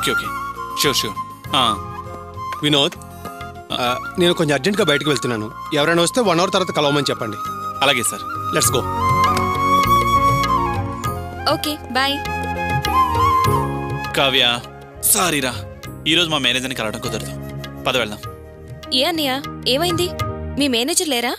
Okay okay sure sure. Vinod, నేను కొంచెం అర్జెంట్గా బయటకు వెళ్తున్నాను. ఎవరైనా వస్తే 1 అవర్ తర్వాత కలవమని చెప్పండి. అలాగే sir. Let's go. Okay bye. Kavya సారీరా, ఈరోజు మా మేనేజర్ని కలవడం కుదరదు. పద వెళ్దాం. ఏ అన్నయ్య, ఏమైంది? మీ మేనేజర్ లేరా?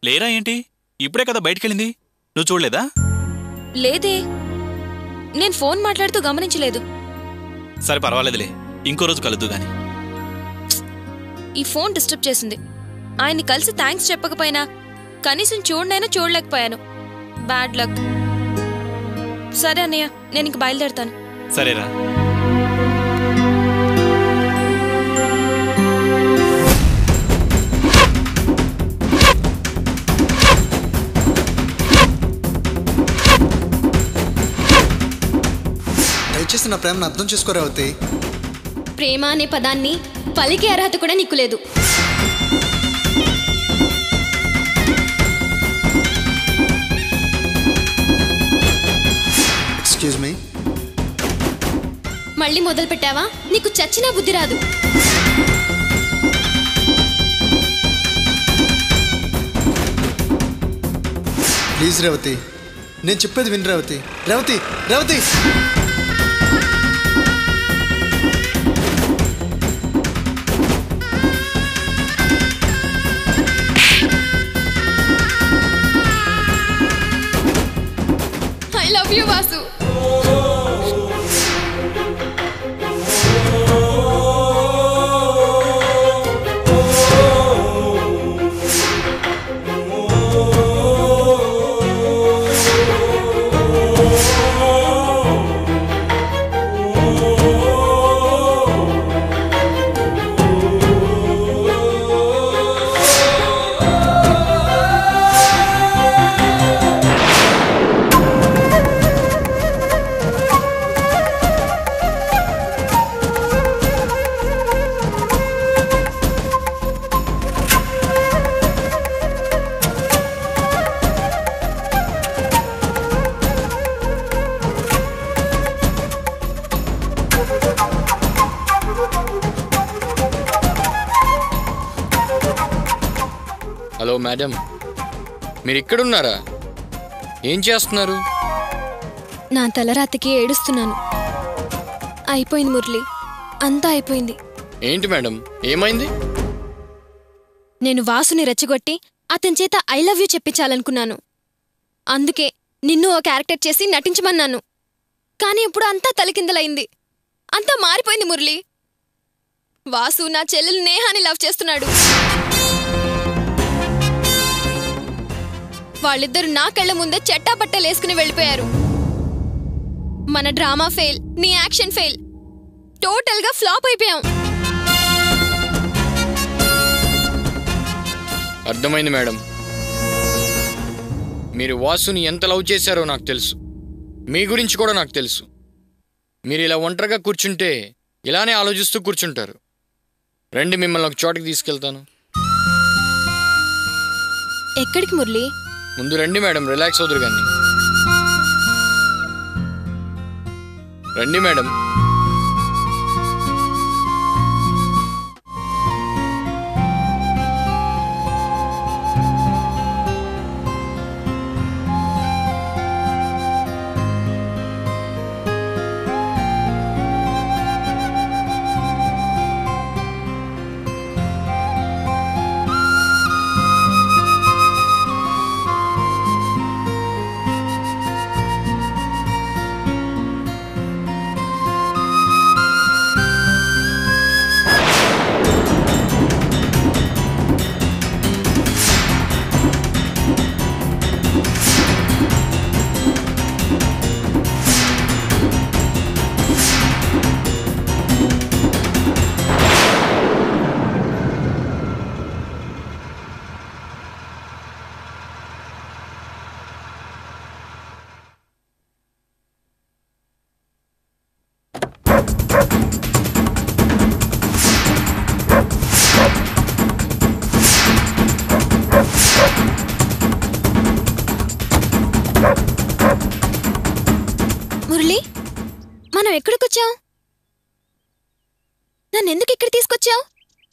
లేరా ఏంటి? ఇప్పుడే కదా బయటకెళ్ళింది, నువ్వు చూడలేదా? లేదే, నేను ఫోన్ మాట్లాడుతూ గమనించలేదు. సరే పర్వాలేదులే, ఇంకో రోజు కలుద్దు గాని. ఈ ఫోన్ డిస్టర్బ్ చేసింది. ఆయన్ని కలిసి థ్యాంక్స్ చెప్పకపోయినా కనీసం చూడనైనా చూడలేకపోయాను. Bad luck. సరే అన్నయ్య, నేను ఇంక బయలుదేరుతాను. సరేరా. దయచేసి నా ప్రేమను అర్థం చేసుకోరా అవుతే. ప్రేమ అనే పదాన్ని పలికే అర్హత కూడా నీకు లేదు. Excuse me. మళ్ళీ మొదలు పెట్టావా? నీకు చచ్చినా బుద్ధి రాదు. ప్లీజ్ రేవతి, నేను చెప్పేది విని Revathi. Revathi Revathi I love you Vasu. Hello madam, మీరు ఇక్కడున్నారా? ఏం చేస్తున్నారు? నా తలరాతకి ఏడుస్తున్నాను. అయిపోయింది మురళి, అంతా అయిపోయింది. ఏంటి మేడం, ఏమైంది? నేను వాసుని రెచ్చగొట్టి అతని చేత ఐ లవ్ యూ చెప్పించాలనుకున్నాను. అందుకే నిన్ను ఓ క్యారెక్టర్ చేసి నటించమన్నాను. కానీ ఇప్పుడు అంతా తలకిందలైంది. అంతా మారిపోయింది మురళి. వాసు నా చెల్లెలు నేహాని లవ్ చేస్తున్నాడు. వాళ్ళిద్దరు నా కళ్ళ ముందే చెట్టాపట్టలేసుకుని వెళ్ళిపోయారు. మన డ్రామా ఫెయిల్, నీ యాక్షన్ ఫెయిల్. టోటల్గా ఫ్లాప్ అయిపోయాం. అర్థమైంది మేడం. మీరు వాసుని ఎంత లవ్ చేశారో నాకు తెలుసు. మీ గురించి కూడా నాకు తెలుసు. మీరు ఇలా ఒంటరిగా కూర్చుంటే ఇలానే ఆలోచిస్తూ కూర్చుంటారు. రండి, మిమ్మల్ని ఒక చోటకి తీసుకెళ్తాను. ఎక్కడికి మురళి? ముందు రండి మేడం, రిలాక్స్ అవుదురు కానీ. రండి మేడం.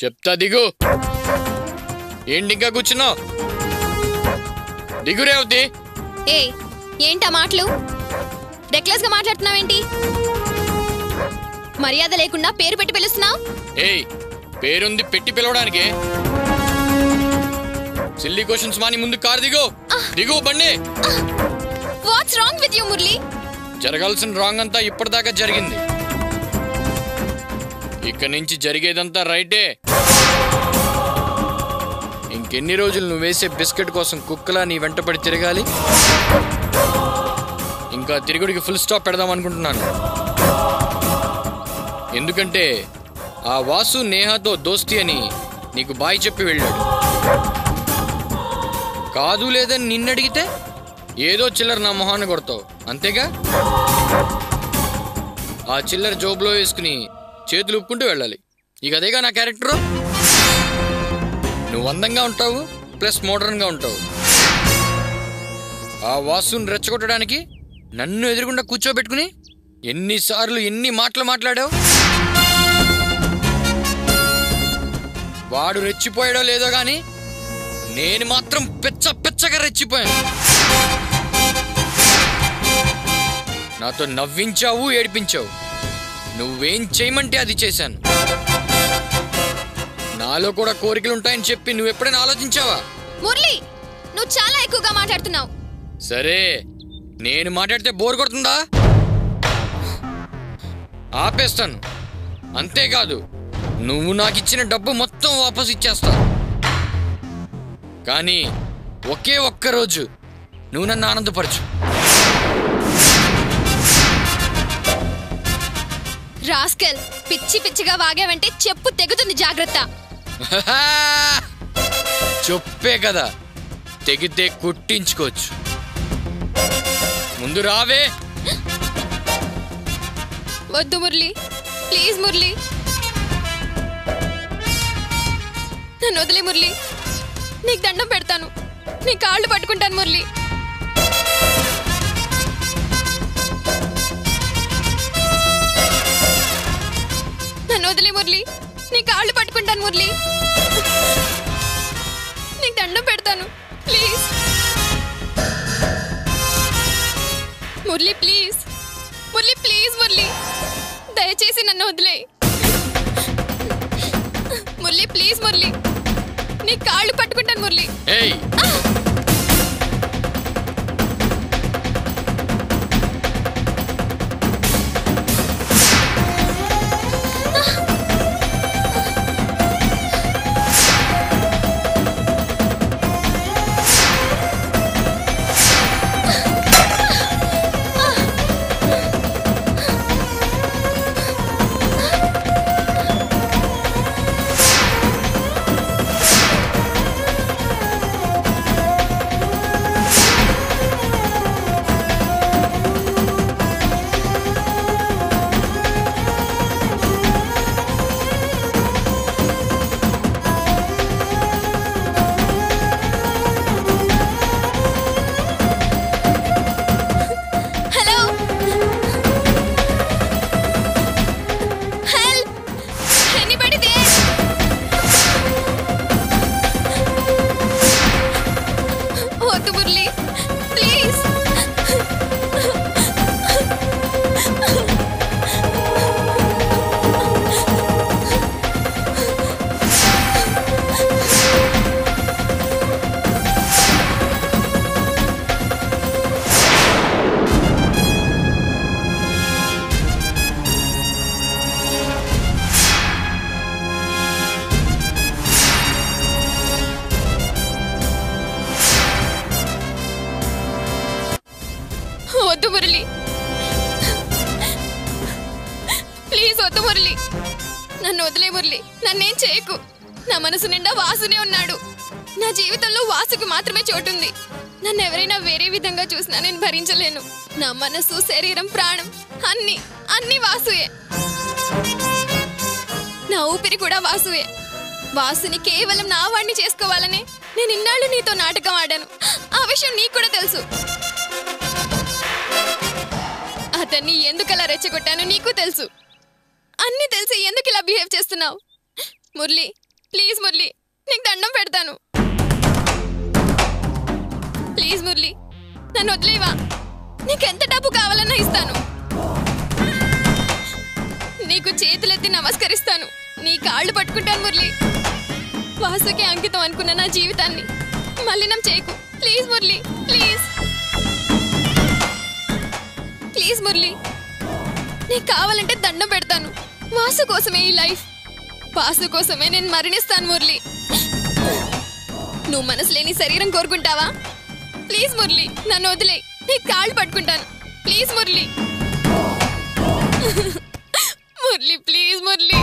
చెప్తా దిగు. ఏంటి ఇంకా కూర్చున్నావు? దిగు రేవతి. ఏ ఏంటా మాటలు? రెక్లెస్ గా మాట్లాడుతున్నావేంటి? మర్యాద లేకుండా పేరు పెట్టి పిలుస్తున్నావు? ఏయ్, పేరుంది పెట్టి పిలవడానికి. సిల్లీ క్వశ్చన్స్ మాని ముందు కారు దిగు. దిగు బండి. What's wrong with you Murali? జరగాల్సిన రాంగ్ అంతా ఇప్పటిదాకా జరిగింది. ఇక్కడి నుంచి జరిగేదంతా రైటే. ఇంకెన్ని రోజులు నువ్వు వేసే బిస్కెట్ కోసం కుక్కలా నీ వెంటపడి తిరగాలి? ఇంకా తిరుగుడికి ఫుల్ స్టాప్ పెడదాం అనుకుంటున్నాను. ఎందుకంటే ఆ వాసు నేహాతో దోస్తి అని నీకు బాయ్ చెప్పి వెళ్ళాడు. కాదు లేదని నిన్నడిగితే ఏదో చిల్లర నా మొహాన్ని కొడతావు, అంతేగా? ఆ చిల్లర జోబులో వేసుకుని చేతులు ఉప్పుకుంటూ వెళ్ళాలి. ఇక అదేగా నా క్యారెక్టరు. నువ్వు అందంగా ఉంటావు, ప్లస్ మోడర్న్గా ఉంటావు. ఆ వాసుని రెచ్చగొట్టడానికి నన్ను ఎదురుగుండా కూర్చోబెట్టుకుని ఎన్నిసార్లు ఎన్ని మాటలు మాట్లాడావు? వాడు రెచ్చిపోయాడో లేదో గాని నేను మాత్రం పెచ్చగా రెచ్చిపోయాను. నాతో నవ్వించావు, ఏడిపించావు. నువ్వేం చేయమంటే అది చేశాను. నాలో కూడా కోరికలుంటాయని చెప్పి నువ్వు ఎప్పుడైనా ఆలోచించావా? మురళి, నువ్వు చాలా ఎక్కువగా మాట్లాడుతున్నావు. సరే, నేను మాట్లాడితే బోర్ కొడుతుందా? ఆపేస్తాను. అంతేకాదు, నువ్వు నాకు ఇచ్చిన డబ్బు మొత్తం వాపస్ ఇచ్చేస్తా. కానీ ఒకే ఒక్క రోజు నువ్వు నన్ను ఆనందపరచు. రాస్కెల్, పిచ్చి పిచ్చిగా వాగావంటే చెప్పు తెగుతుంది, జాగ్రత్త. చెప్పే కదా, తెగితే కుట్టించుకోవచ్చు. ముందు రావే. వద్దు మురళి, ప్లీజ్ మురళి, నన్ను వదిలే మురళి. నీకు దండం పెడతాను, నీ కాళ్ళు పట్టుకుంటాను మురళి. నన్ను వదిలే మురళి, నీ కాళ్ళు పట్టుకుంటాను మురళి. నీకు దండం పెడతాను, please Murali, please Murali, please Murali, దయచేసి నన్ను వదిలే మురళి, ప్లీజ్ మురళి, నీ కాళ్ళు పట్టుకుంటాను మురళి. ఏయ్, వద్దు మురళి, ప్లీజ్ వద్దు మురళి, నన్ను వదిలే మురళి, నన్నేం చేయకు. నా మనసు నిండా వాసునే ఉన్నాడు. నా జీవితంలో వాసుకి మాత్రమే చోటుంది. నన్ను ఎవరైనా వేరే విధంగా చూసినా నేను భరించలేను. నా మనసు, శరీరం, ప్రాణం అన్ని వాసుయే. నా ఊపిరి కూడా వాసుయే. వాసుని కేవలం నా వాడిని చేసుకోవాలనే నేను ఇన్నాళ్ళు నీతో నాటకం ఆడాను. ఆ విషయం నీకు కూడా తెలుసు. అతన్ని ఎందుకలా రెచ్చగొట్టానో నీకు తెలుసు. అన్ని తెలిసి ఎందుకు ఇలా బిహేవ్ చేస్తున్నావు? మురళి, ప్లీజ్ మురళి, నీకు దండం పెడతాను. ప్లీజ్ మురళి, నన్ను వదిలేవా? నీకెంత డబ్బు కావాలన్నా ఇస్తాను. నీకు చేతులెత్తి నమస్కరిస్తాను, నీ కాళ్ళు పట్టుకుంటాను మురళి. వాసుకి అంకితం అనుకున్న నా జీవితాన్ని మలినం చేయకు. Please Murali, please please Murali, నీకు కావాలంటే దండం పెడతాను. వాసు కోసమే ఈ లైఫ్, వాసు కోసమే నేను మరణిస్తాను మురళి. నువ్వు మనసు లేని శరీరం కోరుకుంటావా? ప్లీజ్ మురళి, నన్ను వదిలే, నీ కాళ్ళు పట్టుకుంటాను. Please Murali, Murali please Murali.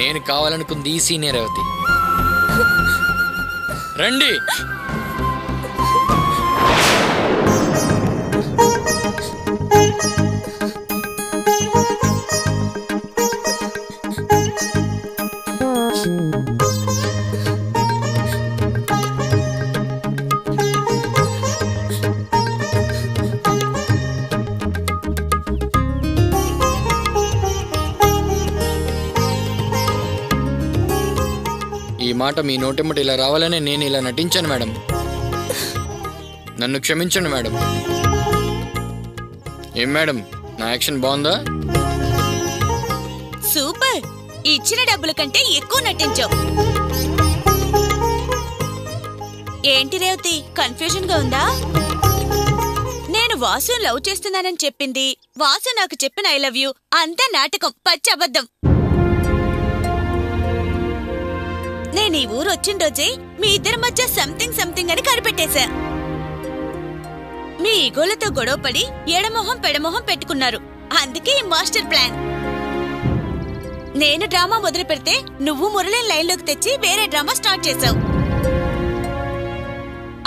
నేను కావాలనుకుంది ఈ సీనే రేవతి. రండి. ఈ మాట మీ నోటెమ్మట ఇలా రావాలనే నేను ఇలా నటించాను మేడం. నన్ను క్షమించండి మేడం. ఏం మేడం, నా యాక్షన్ బాగుందా? సూపర్. ఇచ్చిన డబ్బుల కంటే ఎక్కువ నటించావు. ఏంటి రేవతి, కన్ఫ్యూజన్ గా ఉందా? నేను వాసు లవ్ చేస్తున్నానని చెప్పింది, వాసు నాకు చెప్పిన ఐ లవ్ యూ అంతా నాటకం, పచ్చి అబద్ధం. నేను ఈ ఊరు వచ్చిన రోజే మీ ఇద్దరి మధ్య సంథింగ్ అని కనిపెట్టేశా. మీ ఈగోలతో గొడవపడి ఎడమొహం పెడమొహం పెట్టుకున్నారు. అందుకే ఈ మాస్టర్ ప్లాన్. నేను డ్రామా మొదలు పెడితే నువ్వు మురళిని లైన్లోకి తెచ్చి వేరే డ్రామా స్టార్ట్ చేశావు.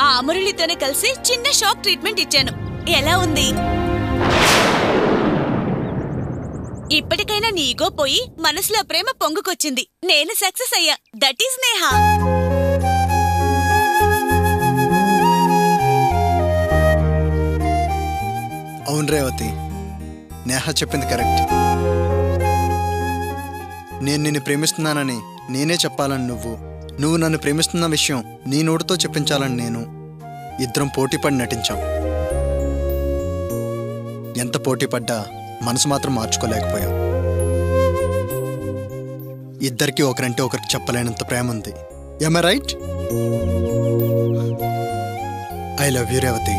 ఆ మురళితోనే కలిసి చిన్న షాక్ ట్రీట్మెంట్ ఇచ్చాను. ఎలా ఉంది? ఇప్పటికైనా నీ ఈగో పోయి మనసులో ప్రేమ పొంగుకొచ్చింది. నేను సక్సెస్ అయ్యా. That is Neha. అవును రేవతి, నేహ చెప్పింది కరెక్ట్. నేను నిన్ను ప్రేమిస్తున్నానని నేనే చెప్పాలని నువ్వు నన్ను ప్రేమిస్తున్న విషయం నీ నోటితో చెప్పించాలని నేను. ఇద్దరం పోటీపడి నటించాం. ఎంత పోటీపడ్డా మనసు మాత్రం మార్చుకోలేకపోయాం. ఇద్దరికి ఒకరంటే ఒకరికి చెప్పలేనంత ప్రేమ ఉంది. Am I right? I love you, Revathi.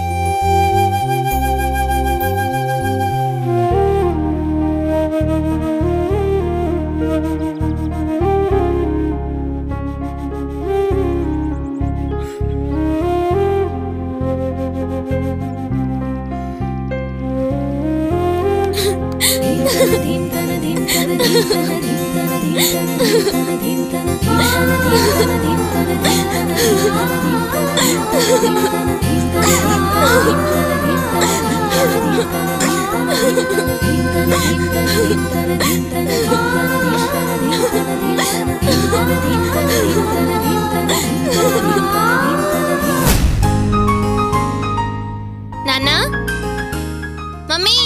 నాన్నా, మమ్మీ.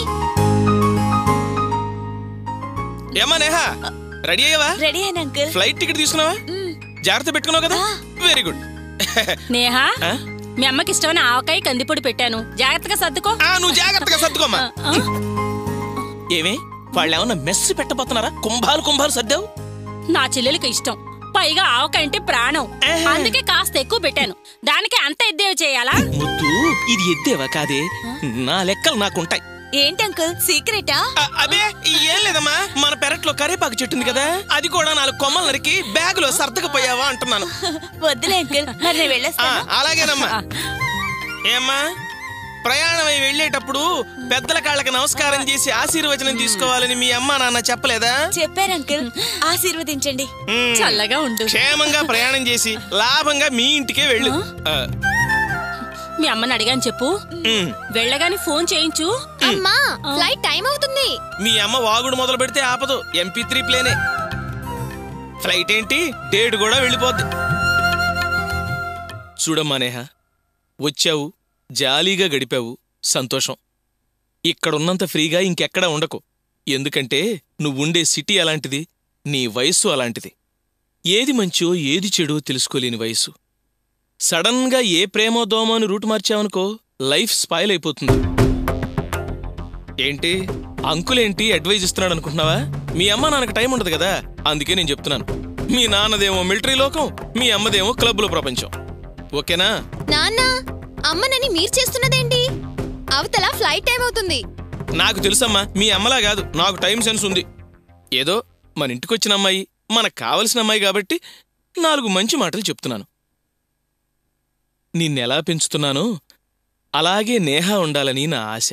ఏమా నేహా, రెడీ అయ్యావా? రెడీ అయిన అంకుల్. ఫ్లైట్ టికెట్ తీసుకున్నావా? జాగ్రత్త పెట్టుకున్నావు కదా? Very good. నేహా, మీ అమ్మకి ఇష్టమైన ఆవకాయ కందిపొడి పెట్టాను, జాగ్రత్తగా సర్దుకో. నువ్వు జాగ్రత్తగా సర్దుకోమ్మా. ఏమే, వాళ్ళు ఏమన్నా మెస్సి పెట్టబోతున్నారా? కుంభాలు సర్దావు. నా చెల్లెలికి ఇష్టం, పైగా ఆవకాయ అంటే ప్రాణం. అందుకే కాస్త ఎక్కువ పెట్టాను. దానికి అంత ఎద్దేవి చేయాలా? ముద్దు, ఇది ఎద్దేవా కాదే, నా లెక్కలు నాకుంటాయి. ఏంటి అంకుల్, సీక్రెటా? అదే ఏం లేదమ్మా, మన పెరట్లో కరేపాకు చెట్టు ఉంది కదా, అది కూడా 4 కొమ్మలు నరికి బ్యాగ్ లో సర్దకపోయావా అంటున్నాను. వద్దులే అంకుల్, మరి నేను వెళ్ళొస్తాను. అలాగేనమ్మా. ఏమ్మా, ప్రయాణం అయి వెళ్ళేటప్పుడు పెద్దల కాళ్ళకి నమస్కారం చేసి ఆశీర్వచనం తీసుకోవాలని మీ అమ్మా నాన్న చెప్పలేదా? చెప్పారు అంకుల్, ఆశీర్వదించండి. చల్లగా ఉండు. క్షేమంగా ప్రయాణం చేసి లాభంగా మీ ఇంటికే వెళ్ళు. మీ అమ్మని అడిగాను చెప్పు. వెళ్ళగాని ఫోన్ చేయించు. అమ్మా, ఫ్లైట్ టైం అవుతుంది. మీ అమ్మ వాగుడు మొదలు పెడితే ఆపదు. MP3 ప్లేనే. ఫ్లైట్ ఏంటి, డేట్ కూడా వెళ్ళిపోద్ది. చూడమ్మా నేహ, వచ్చావు, జాలీగా గడిపావు, సంతోషం. ఇక్కడున్నంత ఫ్రీగా ఇంకెక్కడా ఉండకు. ఎందుకంటే నువ్వుండే సిటీ అలాంటిది, నీ వయస్సు అలాంటిది. ఏది మంచో ఏది చెడో తెలుసుకోలేని వయసు. సడన్గా ఏ ప్రేమో దోమో అని రూట్ మార్చావనుకో లైఫ్ స్పాయిల్ అయిపోతుంది. ఏంటి అంకులేంటి అడ్వైజ్ ఇస్తున్నాడు అనుకుంటున్నావా? మీ అమ్మ నాన్నకు టైం ఉండదు కదా, అందుకే నేను చెప్తున్నాను. మీ నాన్నదేమో మిలిటరీ లోకం, మీ అమ్మదేమో క్లబ్లో ప్రపంచం. ఓకేనా? నాన్న, అమ్మనని మీరు చేస్తున్నదేంటి? అవతల ఫ్లైట్ టైం అవుతుంది. నాకు తెలుసమ్మా, మీ అమ్మలా కాదు, నాకు టైం సెన్స్ ఉంది. ఏదో మన ఇంటికొచ్చిన అమ్మాయి, మనకు కావలసిన అమ్మాయి కాబట్టి 4 మంచి మాటలు చెప్తున్నాను. నిన్నెలా పెంచుతున్నానో అలాగే నేహ ఉండాలని నా ఆశ.